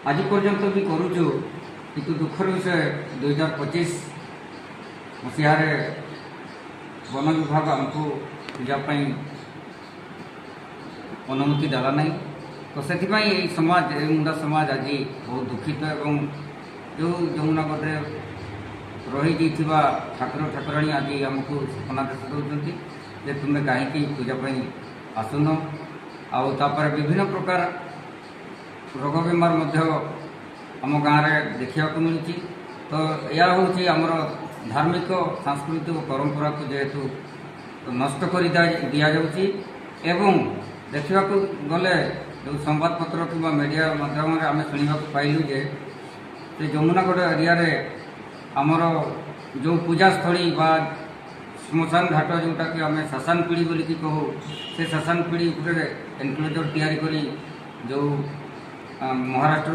आज पर्यंत भी करुचु किंतु दुखर विषय 2025 मसीह वन विभाग आमको पूजापाई अनुमति देला नहीं। तो से समाज मुंडा समाज आज बहुत दुखित एवं जो जमुना गढ़े रही ठाकुर ठाकुराणी आज आमको उपनादेश दौरान जे तुम्हें कहीं पूजापाई आसुन आपर विभिन्न प्रकार रोग बेमार आम गाँव में देखा मिलूँ। तो यह हूँ आमर धार्मिक सांस्कृतिक परंपरा को जेहेतु नष्ट कर दि जाऊँगी एवं देखा गले जो संबादपत्र कि मीडिया माध्यम आम शुणा पाइलु जे जमुनागढ़ एरिया आमर जो पूजास्थली बा श्मशान घाट जोटा कि आम शासन पीढ़ी बोलिकी कहू से शासन पीढ़ी एनक्लोजर तैयारी करी जो महाराष्ट्र